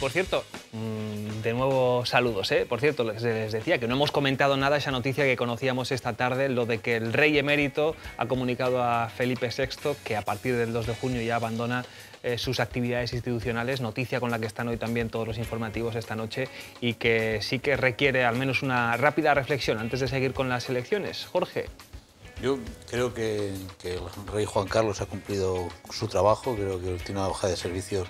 por cierto, de nuevo saludos, ¿eh? Por cierto, les decía que no hemos comentado nada esa noticia que conocíamos esta tarde, lo de que el rey emérito ha comunicado a Felipe VI que a partir del 2 de junio ya abandona sus actividades institucionales, noticia con la que están hoy también todos los informativos esta noche y que sí que requiere al menos una rápida reflexión antes de seguir con las elecciones. Jorge. Yo creo que el rey Juan Carlos ha cumplido su trabajo, creo que tiene una hoja de servicios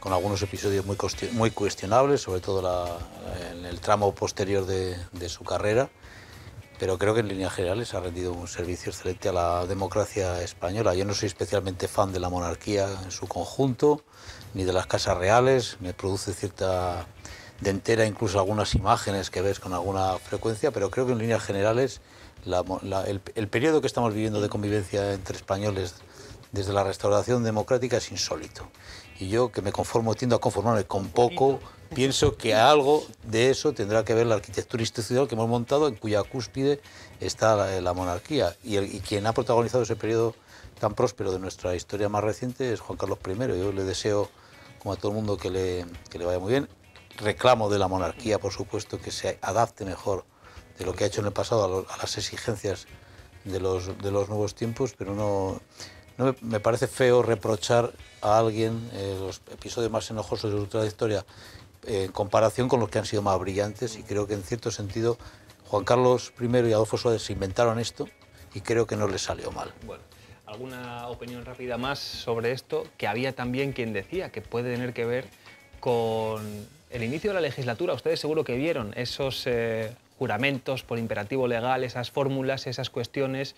con algunos episodios muy cuestionables, sobre todo en el tramo posterior de su carrera, pero creo que en líneas generales ha rendido un servicio excelente a la democracia española. Yo no soy especialmente fan de la monarquía en su conjunto, ni de las casas reales, me produce cierta dentera incluso algunas imágenes que ves con alguna frecuencia, pero creo que en líneas generales el periodo que estamos viviendo de convivencia entre españoles desde la restauración democrática es insólito. Y yo, que tiendo a conformarme con poco, pienso que algo de eso tendrá que ver la arquitectura institucional que hemos montado, en cuya cúspide está la monarquía. Y quien ha protagonizado ese periodo tan próspero de nuestra historia más reciente es Juan Carlos I. Yo le deseo, como a todo el mundo, que le vaya muy bien. Reclamo de la monarquía, por supuesto, que se adapte mejor de lo que ha hecho en el pasado a las exigencias de los nuevos tiempos, pero no me parece feo reprochar a alguien los episodios más enojosos de su trayectoria en comparación con los que han sido más brillantes, y creo que en cierto sentido Juan Carlos I y Adolfo Suárez se inventaron esto y creo que no les salió mal. Bueno, ¿alguna opinión rápida más sobre esto? Que había también quien decía que puede tener que ver con el inicio de la legislatura. Ustedes seguro que vieron esos juramentos por imperativo legal, esas fórmulas, esas cuestiones.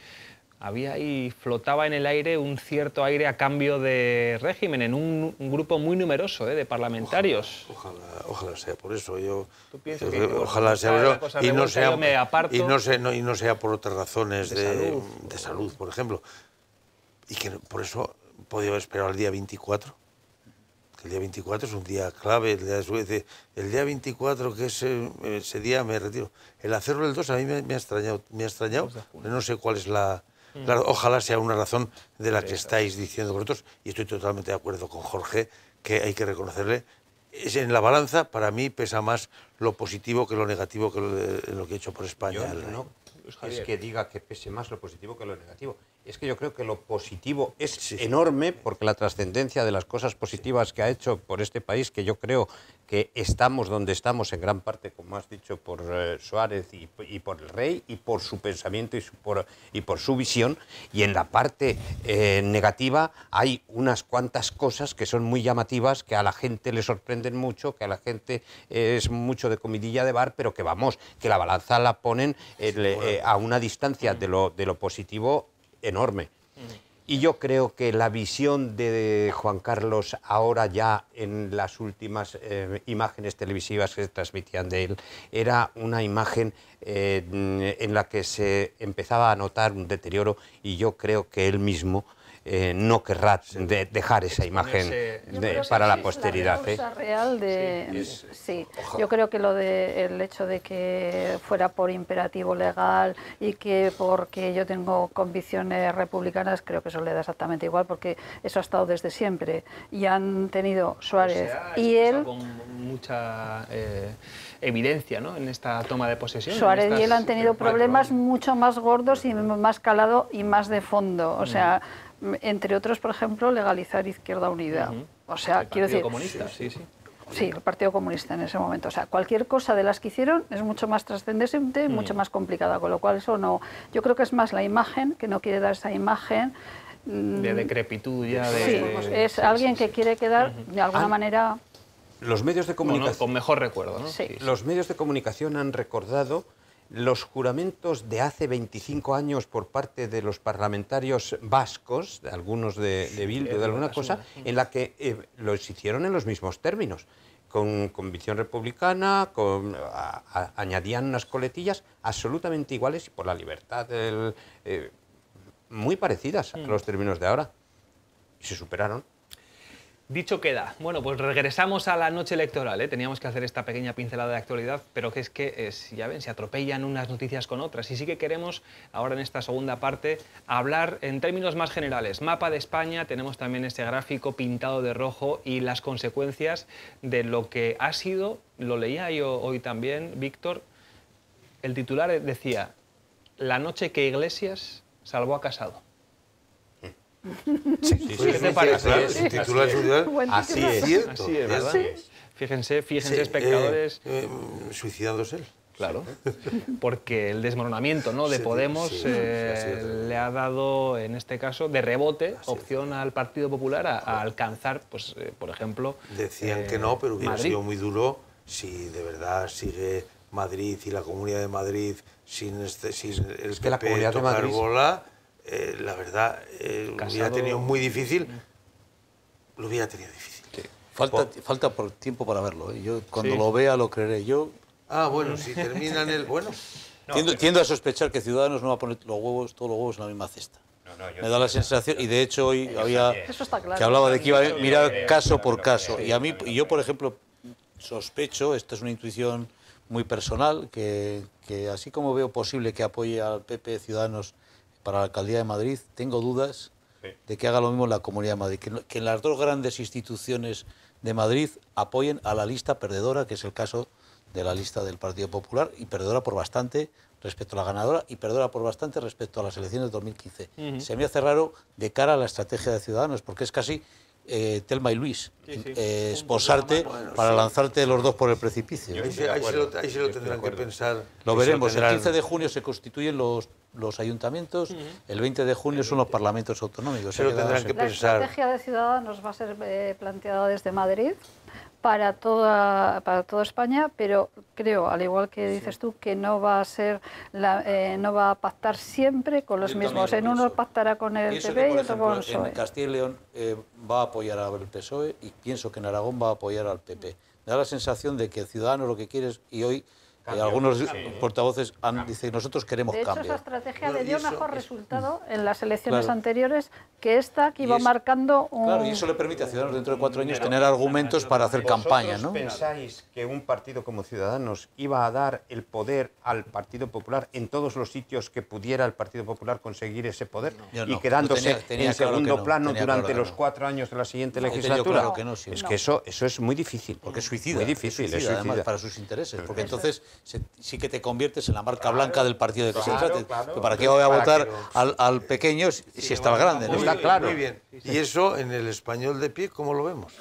Había ahí, flotaba en el aire un cierto aire a cambio de régimen en un grupo muy numeroso de parlamentarios. Ojalá sea por eso. Ojalá sea por eso. Y no sea por otras razones de salud, por ejemplo. Y que por eso podía haber esperado el día 24. El día 24 es un día clave, el día 24, que es ese día me retiro. El hacerlo el 2 a mí me ha extrañado, no sé cuál es la... Claro, ojalá sea una razón de la que estáis diciendo vosotros, y estoy totalmente de acuerdo con Jorge, que hay que reconocerle. En la balanza, para mí, pesa más lo positivo que lo negativo que lo que ha hecho por España. No es que diga que pese más lo positivo que lo negativo. Es que yo creo que lo positivo es enorme, porque la trascendencia de las cosas positivas que ha hecho por este país, que yo creo que estamos donde estamos en gran parte, como has dicho, por Suárez y por el rey, y por su pensamiento y por su visión. Y en la parte negativa hay unas cuantas cosas que son muy llamativas, que a la gente le sorprenden mucho, que a la gente es mucho de comidilla de bar, pero que vamos, que la balanza la ponen a una distancia de lo positivo enorme. Y yo creo que la visión de Juan Carlos ahora, ya en las últimas imágenes televisivas que se transmitían de él, era una imagen en la que se empezaba a notar un deterioro, y yo creo que él mismo no querrá dejar esa imagen para la posteridad. Yo creo que el hecho de que fuera por imperativo legal y que porque yo tengo convicciones republicanas, creo que eso le da exactamente igual, porque eso ha estado desde siempre. Y han tenido Suárez y él... con mucha evidencia, ¿no?, en esta toma de posesión. Suárez y él han tenido problemas mucho más gordos y más calado y más de fondo. O sea, entre otros, por ejemplo, legalizar Izquierda Unida. O sea, quiero decir... Comunista, Sí, el Partido Comunista en ese momento. O sea, cualquier cosa de las que hicieron es mucho más trascendente, mucho más complicada, con lo cual eso no... Yo creo que es más la imagen, que no quiere dar esa imagen... de decrepitud ya. Es alguien que quiere quedar, de alguna manera... Los medios de comunicación... con mejor recuerdo, ¿no? Sí. Los medios de comunicación han recordado los juramentos de hace 25 años por parte de los parlamentarios vascos, de algunos de Bildu, de alguna cosa, en la que los hicieron en los mismos términos, con convicción republicana, añadían unas coletillas absolutamente iguales y por la libertad, muy parecidas a los términos de ahora, y se superaron. Dicho queda. Bueno, pues regresamos a la noche electoral, ¿eh? Teníamos que hacer esta pequeña pincelada de actualidad, pero que es que, ya ven, se atropellan unas noticias con otras. Y sí que queremos, ahora en esta segunda parte, hablar en términos más generales. Mapa de España, tenemos también este gráfico pintado de rojo y las consecuencias de lo que ha sido, lo leía yo hoy también, Víctor, el titular decía, la noche que Iglesias salvó a Casado. ¿Qué te parece? Sí. Titular Así es. cierto. Así es, ¿verdad? Sí. Fíjense, Sí, espectadores. Suicidándose él. Claro, porque el desmoronamiento, ¿no?, de Podemos sí, ha sido le ha dado, en este caso, de rebote, opción al Partido Popular a alcanzar, pues, por ejemplo... Decían que no, pero hubiera Madrid. sido muy duro si de verdad sigue Madrid y la Comunidad de Madrid sin el que la PP Comunidad de tocar Madrid... bola, la verdad, lo hubiera Casado... tenido muy difícil. Lo hubiera tenido difícil. Sí. Falta por tiempo para verlo, ¿eh? Yo cuando Sí. lo vea lo creeré. Yo Ah, bueno, si terminan el... Bueno, tiendo a sospechar que Ciudadanos no va a poner todos los huevos en la misma cesta. Me da la sensación, y de hecho hoy había Eso está claro. que hablaba de que iba a mirar caso por caso. Y yo, por ejemplo, sospecho, esta es una intuición muy personal, que así como veo posible que apoye al PP Ciudadanos para la alcaldía de Madrid, tengo dudas de que haga lo mismo en la Comunidad de Madrid, que en las dos grandes instituciones de Madrid apoyen a la lista perdedora, que es el caso de la lista del Partido Popular, y perdedora por bastante respecto a la ganadora y perdedora por bastante respecto a las elecciones de 2015. Se me hace raro de cara a la estrategia de Ciudadanos, porque es casi Thelma y Luis, esposarte para lanzarte los dos por el precipicio. ahí se lo tendrán que pensar. Lo ahí se veremos. El tendrán- 15 de junio se constituyen los ayuntamientos, el 20 de junio son los parlamentos autonómicos. Se lo tendrán que La pensar. estrategia de Ciudadanos va a ser planteada desde Madrid para toda España, pero creo, al igual que dices tú, que no va a ser no va a pactar siempre con los Yo mismos. también En lo uno pienso. pactará con el Pienso PP que, y por otro con el ejemplo, en PSOE. Castilla y León va a apoyar al PSOE y pienso que en Aragón va a apoyar al PP. Me da la sensación de que Ciudadanos lo que quiere es, y hoy algunos portavoces dicen, nosotros queremos De hecho, cambio. esa estrategia Bueno, le dio y eso- mejor resultado en las elecciones Claro. anteriores que esta, que Y iba es- marcando un... Claro, y eso le permite a Ciudadanos dentro de 4 años tener argumentos para hacer campaña, ¿no? ¿Vosotros pensáis que un partido como Ciudadanos iba a dar el poder al Partido Popular en todos los sitios que pudiera el Partido Popular conseguir ese poder? Yo Y no. quedándose Tenía en claro que segundo no, plano tenía durante claro que los no. 4 años de la siguiente He tenido legislatura. claro que no, sí. Es que eso es muy difícil. Porque es suicida. Muy difícil, es es suicida, además, suicida. para sus intereses. Porque entonces sí que te conviertes en la marca blanca del partido de que se trate. claro. ¿Para qué voy a Para votar que al pequeño si está el grande? ¿no? Está claro. Muy bien. ¿Y eso en el español de pie cómo lo vemos?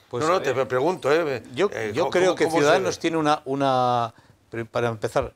Pues, no, te pregunto. Yo ¿cómo- creo que cómo se Ciudadanos ve? tiene para empezar,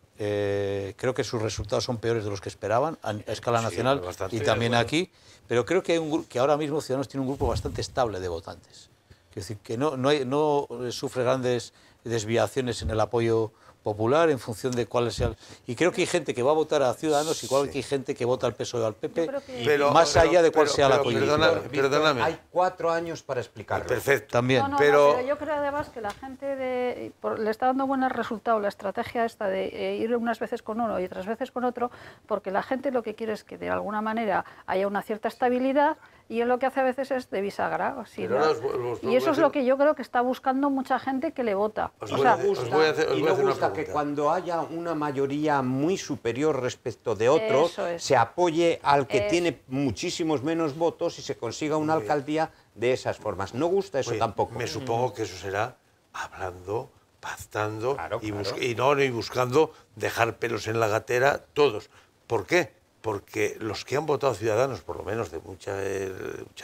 creo que sus resultados son peores de los que esperaban a escala nacional bastante. y también aquí, pero creo que, que ahora mismo Ciudadanos tiene un grupo bastante estable de votantes. Es decir, que no sufre grandes desviaciones en el apoyo popular en función de cuál sea. Y creo que hay gente que va a votar a Ciudadanos, igual que hay gente que vota al PSOE o al PP, creo que- Pero- más allá de cuál pero- sea el pero apoyo. perdona- Perdóname. Hay 4 años para explicarlo. Perfecto. También. No, pero- yo creo además que la gente le está dando buenos resultados la estrategia esta de ir unas veces con uno y otras veces con otro, porque la gente lo que quiere es que de alguna manera haya una cierta estabilidad y él lo que hace a veces es de bisagra. ¿O sí, Pero no? ahora os Y voy a eso es hacer- lo que yo creo que está buscando mucha gente que le vota. Os O voy sea, a hacer- os voy a hacer- os Y voy a me hacer una gusta que pregunta. cuando haya una mayoría muy superior respecto de otros, Eso es. se apoye al que Es- tiene muchísimos menos votos y se consiga una alcaldía de esas formas. No gusta eso Oye, tampoco. Me supongo que eso será hablando, pactando Claro, y, claro. y buscando dejar pelos en la gatera todos. ¿Por qué? Porque los que han votado Ciudadanos, por lo menos de mucha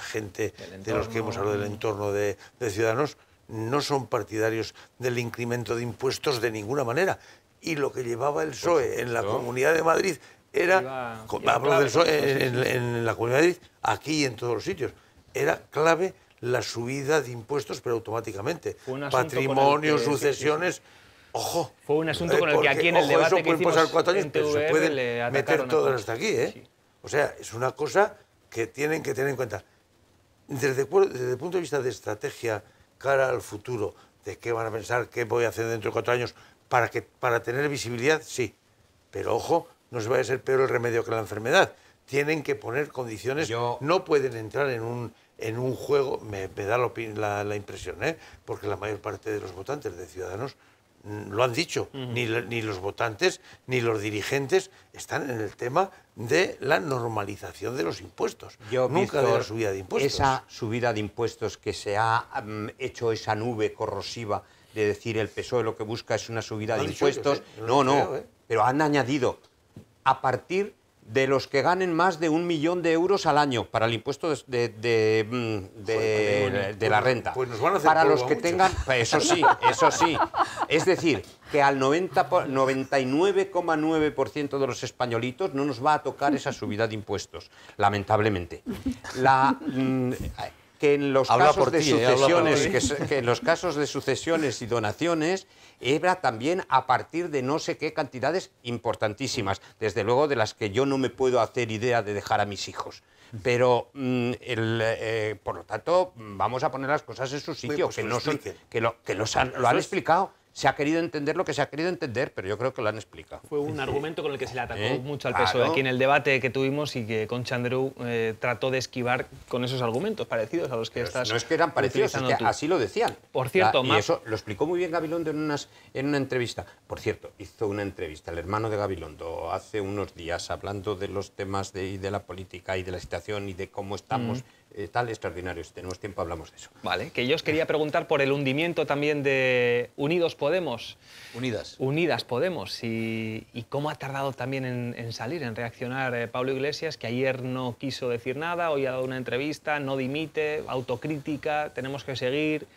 gente de los que hemos hablado del entorno de Ciudadanos, no son partidarios del incremento de impuestos de ninguna manera. Y lo que llevaba el PSOE en la Comunidad de Madrid era, hablo del PSOE en la Comunidad de Madrid, aquí y en todos los sitios, era clave la subida de impuestos, pero automáticamente. Fue un asunto Patrimonio, con el que- sucesiones... Ojo. Fue un asunto con el que aquí en el ojo, debate eso que pueden hicimos pasar 4 años, en pero se TVR pueden le meter atacaron a todas Conchi. hasta aquí, ¿eh? Sí. O sea, es una cosa que tienen que tener en cuenta. Desde el punto de vista de estrategia cara al futuro, de qué van a pensar, qué voy a hacer dentro de 4 años, para tener visibilidad, sí. Pero ojo, no se vaya a ser peor el remedio que la enfermedad. tienen que poner condiciones, no pueden entrar en un juego, me da la impresión, porque la mayor parte de los votantes de Ciudadanos lo han dicho, ni los votantes ni los dirigentes están en el tema de la normalización de los impuestos, nunca de la subida de impuestos. Esa subida de impuestos que se ha hecho esa nube corrosiva de decir el PSOE lo que busca es una subida de impuestos, pero han añadido a partir de los que ganen más de 1 millón de euros al año para el impuesto de la renta. Pues nos van a hacer para los que tengan, eso sí, es decir, que al 99,9% de los españolitos no nos va a tocar esa subida de impuestos, lamentablemente. Que en los casos de sucesiones, que en los casos de sucesiones y donaciones era también a partir de no sé qué cantidades importantísimas, desde luego de las que yo no me puedo hacer idea de dejar a mis hijos. Pero, por lo tanto, vamos a poner las cosas en su sitio, pues lo han explicado. Se ha querido entender lo que se ha querido entender, pero yo creo que lo han explicado. Fue un argumento con el que se le atacó mucho al PSOE aquí en el debate que tuvimos y que Concha Andreu trató de esquivar con esos argumentos parecidos a los que estás no es que eran parecidos, es que así lo decían. Por cierto, y eso lo explicó muy bien Gabilondo en una entrevista. Por cierto, hizo una entrevista el hermano de Gabilondo hace unos días hablando de los temas de la política y de la situación y de cómo estamos. Tal extraordinario. Si tenemos tiempo hablamos de eso. Vale, que yo os quería preguntar por el hundimiento también de Unidos Podemos. Unidas Podemos. Y cómo ha tardado también en salir, en reaccionar Pablo Iglesias, que ayer no quiso decir nada, hoy ha dado una entrevista, no dimite, autocrítica, tenemos que seguir.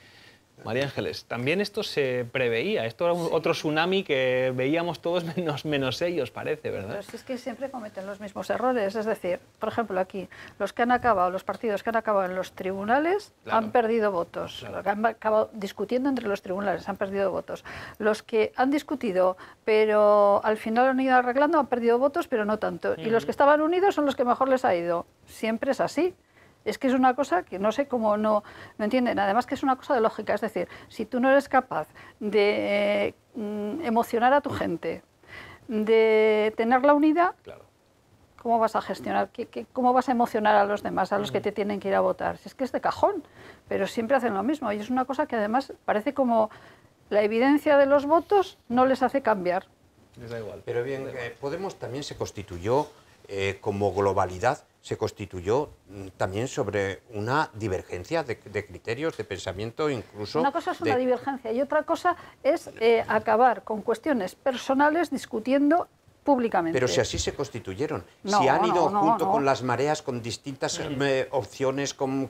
María Ángeles, también esto se preveía, esto era otro tsunami que veíamos todos menos ellos, parece, ¿verdad? Pero si es que siempre cometen los mismos errores, es decir, por ejemplo aquí, los partidos que han acabado en los tribunales han perdido votos, los que han acabado discutiendo entre los tribunales han perdido votos, los que han discutido pero al final han ido arreglando han perdido votos pero no tanto, y los que estaban unidos son los que mejor les ha ido, siempre es así. Es que es una cosa que no sé cómo no entienden. Además que es una cosa de lógica. Es decir, si tú no eres capaz de emocionar a tu gente, de tenerla unida, ¿cómo vas a gestionar? ¿Cómo vas a emocionar a los demás, a los que te tienen que ir a votar? Si es que es de cajón, pero siempre hacen lo mismo. Y es una cosa que además parece como la evidencia de los votos no les hace cambiar. Les da igual. Pero bien, Podemos también se constituyó como globalidad, se constituyó también sobre una divergencia de criterios, de pensamiento, incluso... Una cosa es una divergencia y otra cosa es acabar con cuestiones personales discutiendo públicamente. Pero si así se constituyeron, si han ido junto con las mareas, con distintas opciones, con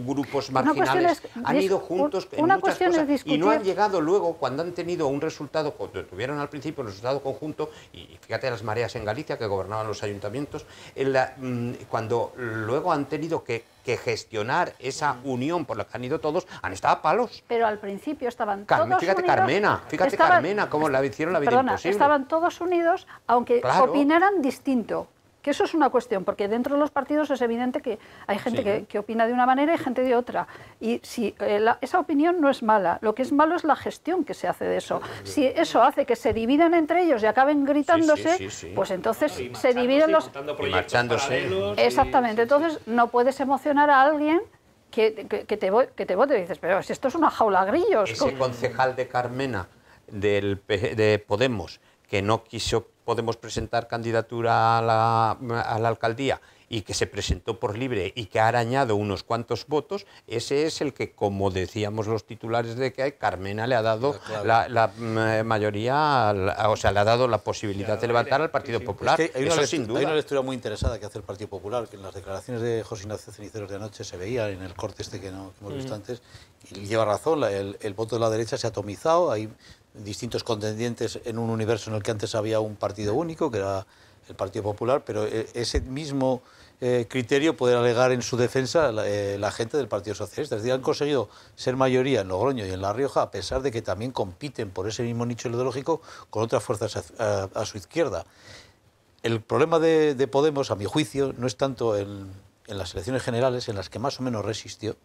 grupos marginales, han ido juntos en muchas cosas y no han llegado luego, cuando han tenido un resultado, cuando tuvieron al principio un resultado conjunto, y fíjate las mareas en Galicia que gobernaban los ayuntamientos, cuando luego han tenido que gestionar esa unión por la que han ido todos, han estado a palos. Pero al principio estaban todos unidos. Fíjate Carmena, cómo la hicieron la vida imposible. Estaban todos unidos, aunque opinaran distinto. Que eso es una cuestión, porque dentro de los partidos es evidente que hay gente que opina de una manera y gente de otra. Y si esa opinión no es mala, lo que es malo es la gestión que se hace de eso. Si eso hace que se dividan entre ellos y acaben gritándose, pues entonces se dividen los... Y marchándose. Exactamente, entonces no puedes emocionar a alguien que te vote y dices, pero si esto es una jaula grillos. Ese concejal de Carmena de Podemos, que no quiso Podemos presentar candidatura a la alcaldía y que se presentó por libre y que ha arañado unos cuantos votos, ese es el que, como decíamos los titulares de que Carmena le ha dado la mayoría, o sea, le ha dado la posibilidad de levantar al Partido Popular. Es que eso sin duda. Hay una lectura muy interesada que hace el Partido Popular, que en las declaraciones de José Ignacio Ceniceros de anoche se veía en el corte que hemos visto antes, y lleva razón, el voto de la derecha se ha atomizado, hay distintos contendientes en un universo en el que antes había un partido único, que era el Partido Popular, pero ese mismo criterio puede alegar en su defensa la gente del Partido Socialista. Es decir, han conseguido ser mayoría en Logroño y en La Rioja, a pesar de que también compiten por ese mismo nicho ideológico con otras fuerzas a su izquierda. El problema de Podemos, a mi juicio, no es tanto en las elecciones generales, en las que más o menos resistió,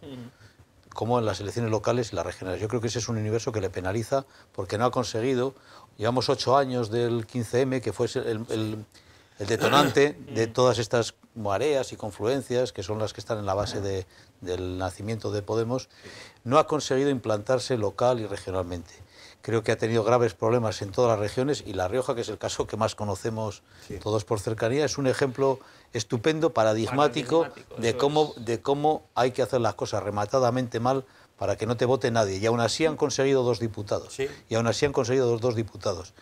como en las elecciones locales y las regionales. Yo creo que ese es un universo que le penaliza porque no ha conseguido, llevamos 8 años del 15M, que fue el detonante de todas estas mareas y confluencias, que son las que están en la base del nacimiento de Podemos, no ha conseguido implantarse local y regionalmente. Creo que ha tenido graves problemas en todas las regiones y La Rioja, que es el caso que más conocemos todos por cercanía, es un ejemplo estupendo, paradigmático de cómo hay que hacer las cosas rematadamente mal para que no te vote nadie. Y aún así han conseguido 2 diputados. Sí. Y aún así han conseguido 2 diputados.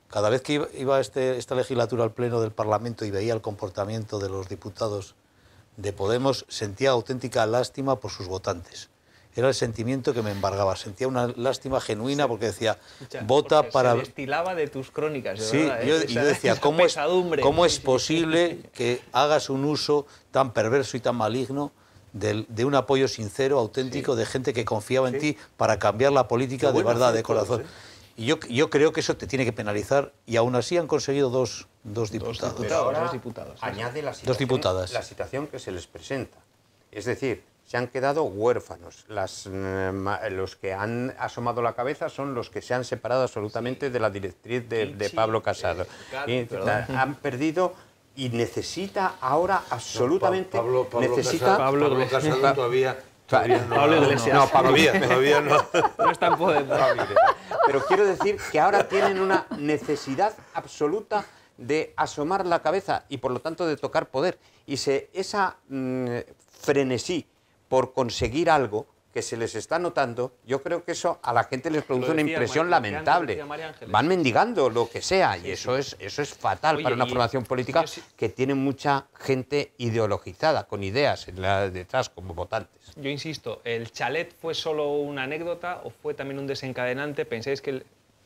Cada vez que iba esta legislatura al Pleno del Parlamento y veía el comportamiento de los diputados de Podemos, sentía auténtica lástima por sus votantes. Era el sentimiento que me embargaba. Sentía una lástima genuina porque decía, vota para... Se destilaba de tus crónicas, de Sí, verdad, ¿eh? yo decía, ¿cómo es posible que hagas un uso tan perverso y tan maligno de un apoyo sincero, auténtico, de gente que confiaba en ti para cambiar la política de verdad, de corazón? Y yo creo que eso te tiene que penalizar, y aún así han conseguido dos diputados. Pero ahora Dos diputados. añade la Dos diputadas. situación que se les presenta. Es decir, se han quedado huérfanos. Los que han asomado la cabeza son los que se han separado absolutamente de la directriz de Pablo Casado. Han perdido y necesita ahora absolutamente... Pablo Casado todavía no. Pablo Iglesias. No, Todavía no. No está en Podemos. Pero quiero decir que ahora tienen una necesidad absoluta de asomar la cabeza y por lo tanto de tocar poder. Y esa frenesí por conseguir algo que se les está notando, yo creo que eso a la gente les produce una impresión lamentable. Van mendigando lo que sea y eso es fatal para una formación política que tiene mucha gente ideologizada, con ideas detrás como votantes. Yo insisto, ¿el chalet fue solo una anécdota o fue también un desencadenante? ¿Pensáis que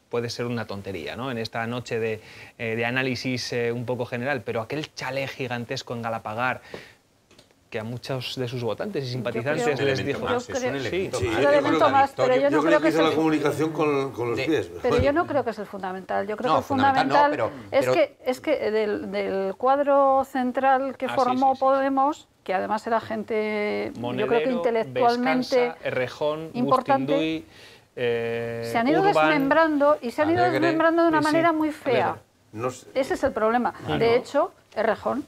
puede ser una tontería, ¿no?, en esta noche de análisis un poco general, pero aquel chalet gigantesco en Galapagar, que a muchos de sus votantes y simpatizantes les dijo... Yo creo que hizo la comunicación con los pies. Pero yo no creo que es el fundamental. Yo creo que el fundamental es que del cuadro central que formó Podemos, que además era gente, Monedero, yo creo que intelectualmente Vescansa, Errejón, importante, Bustinduy, se han ido Urban, desmembrando y se han ido desmembrando de una manera muy fea. Alegre. Ese es el problema. De hecho, Errejón,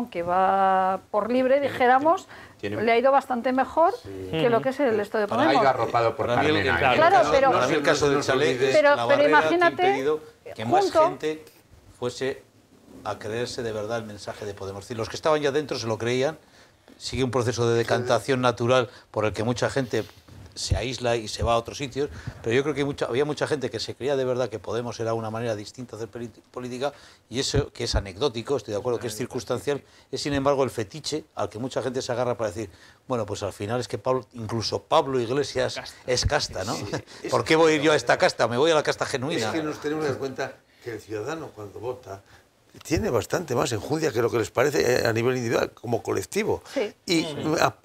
que va por libre, dijéramos, le ha ido bastante mejor que lo que es el esto de Podemos. Ha ido arropado por Carmena. Claro, pero... Para mí el caso del chalet es pero la barrera imagínate, que ha impedido que más junto- gente fuese a creerse de verdad el mensaje de Podemos. Es decir, los que estaban ya dentro se lo creían, sigue un proceso de decantación natural por el que mucha gente se aísla y se va a otros sitios, pero yo creo que había mucha gente que se creía de verdad que Podemos era una manera distinta de hacer política, y eso, que es anecdótico, estoy de acuerdo que es circunstancial, es sin embargo el fetiche al que mucha gente se agarra para decir, bueno, pues al final es que incluso Pablo Iglesias es casta, ¿no? ¿Por qué voy a ir yo a esta casta? Me voy a la casta genuina. Es que nos tenemos que dar cuenta que el ciudadano cuando vota tiene bastante más enjundia que lo que les parece a nivel individual, como colectivo. Sí. Y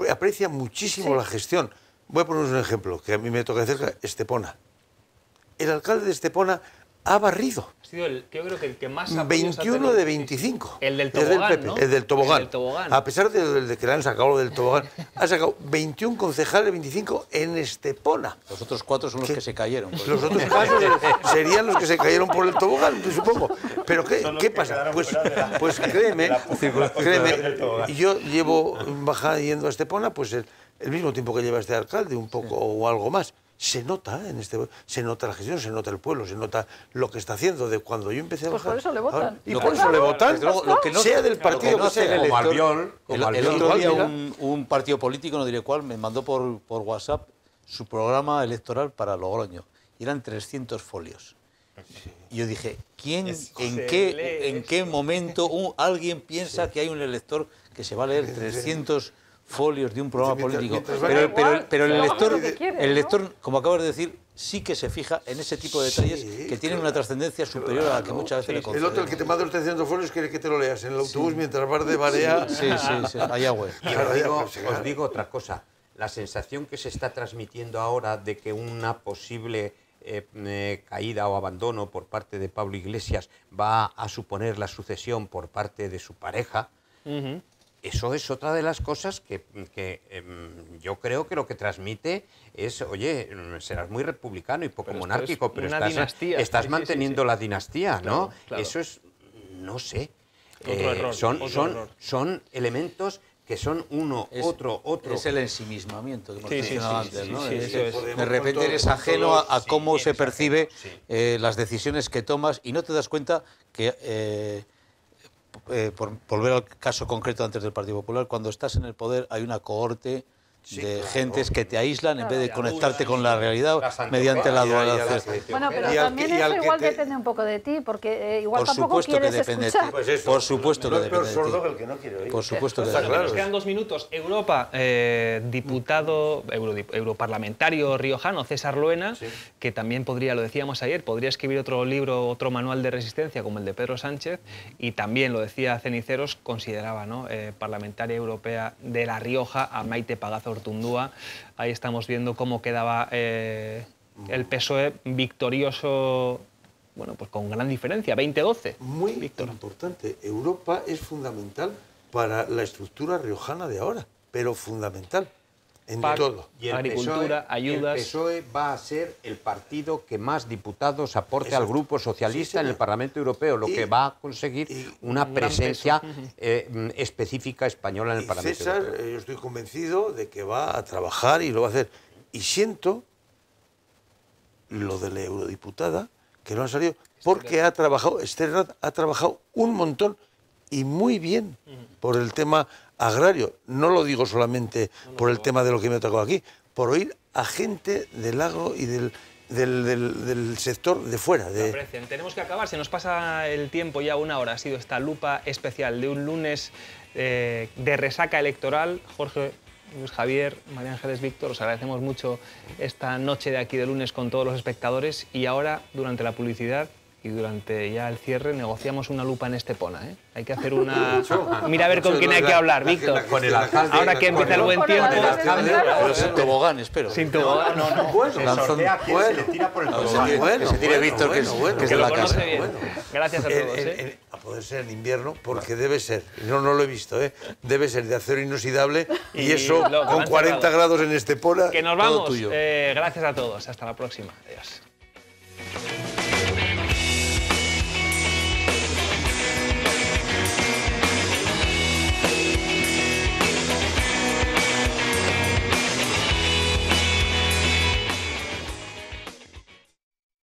aprecia muchísimo la gestión. Voy a poneros un ejemplo, que a mí me toca de cerca, Estepona. El alcalde de Estepona ha barrido. Ha sido yo creo que el que más apoyos 21 ha tenido. de 25. El del Desde tobogán, PP, ¿no? El del tobogán. El del tobogán. A pesar de que le han sacado lo del tobogán, ha sacado 21 concejales, 25 en Estepona. Los otros 4 son los que se cayeron. Los otros casos serían los que se cayeron por el tobogán, supongo. Pero ¿qué pasa? Pues créeme, yo llevo yendo a Estepona pues el mismo tiempo que lleva este alcalde, un poco o algo más. Se nota se nota la gestión, se nota el pueblo, se nota lo que está haciendo. De cuando yo empecé a bajar. Por eso le votan. Y por eso le votan, sea del partido que sea. El Como Albiol. El otro día un partido político, no diré cuál, me mandó por WhatsApp su programa electoral para Logroño. Y eran 300 folios. Y yo dije, en qué momento alguien piensa que hay un elector que se va a leer 300 folios de un programa político? Pero el elector, como acabas de decir, sí que se fija en ese tipo de detalles que tienen una trascendencia superior a la que muchas veces le concedemos. El otro, el que te manda los 300 folios, quiere que te lo leas en el autobús mientras vas de Barea. Sí, allá, güey. Y os digo otra cosa. La sensación que se está transmitiendo ahora de que una posible caída o abandono por parte de Pablo Iglesias va a suponer la sucesión por parte de su pareja, eso es otra de las cosas que yo creo que lo que transmite es, oye, serás muy republicano y poco monárquico, pero estás manteniendo la dinastía, ¿no? Claro. Eso es No sé. Otro error, son elementos que son uno, otro. Es el ensimismamiento que hemos mencionado antes, ¿no? Sí, eso es. De repente eres ajeno a cómo se percibe las decisiones que tomas y no te das cuenta que, por volver al caso concreto antes del Partido Popular, cuando estás en el poder hay una cohorte de gentes que te aíslan en vez de conectarte con la realidad mediante la dualidad. Bueno, pero también eso igual depende un poco de ti, porque igual tampoco quieres escuchar. Por supuesto que depende de ti. sordo que el que no quiere oír. Por supuesto que Está claro. Nos quedan 2 minutos. Europa, diputado, europarlamentario riojano, César Loena, que también podría, lo decíamos ayer, podría escribir otro libro, otro manual de resistencia como el de Pedro Sánchez, y también, lo decía Ceniceros, consideraba, ¿no?, parlamentaria europea de La Rioja a Maite Pagaza Ortundúa. Ahí estamos viendo cómo quedaba el PSOE victorioso, bueno, pues con gran diferencia, 20-12. Muy importante. Europa es fundamental para la estructura riojana de ahora, pero fundamental en todo. Y el agricultura, ayudas. El PSOE va a ser el partido que más diputados aporte al Grupo Socialista en el Parlamento Europeo, lo que va a conseguir una presencia específica española en el Parlamento César, Europeo. yo estoy convencido de que va a trabajar y lo va a hacer. Y siento lo de la eurodiputada, que no ha salido, porque ha trabajado, Esther ha trabajado un montón y muy bien por el tema agrario. No lo digo solamente por el tema de lo que me ha tocado aquí, por oír a gente del agro y del sector de fuera. Tenemos que acabar, se nos pasa el tiempo ya, 1 hora. Ha sido esta lupa especial de un lunes de resaca electoral. Jorge, Luis Javier, María Ángeles, Víctor, os agradecemos mucho esta noche de aquí de lunes con todos los espectadores, y ahora, durante la publicidad y durante ya el cierre, negociamos una lupa en Estepona, ¿eh? Hay que hacer una... Mira a ver con quién hay que hablar, Víctor. Con el alcalde. Ahora que empieza el buen tiempo. Pero sin tobogán, espero. Sin tobogán. Se sortea quién se le tira por el tobogán. Que se tire Víctor, que es de Que la lo casa. conoce bien. Gracias a todos. A poder ser en invierno, porque debe ser, no lo he visto, debe ser de acero inoxidable y eso con 40 grados en Estepona. Que nos todo vamos. tuyo. Gracias a todos. Hasta la próxima. Adiós.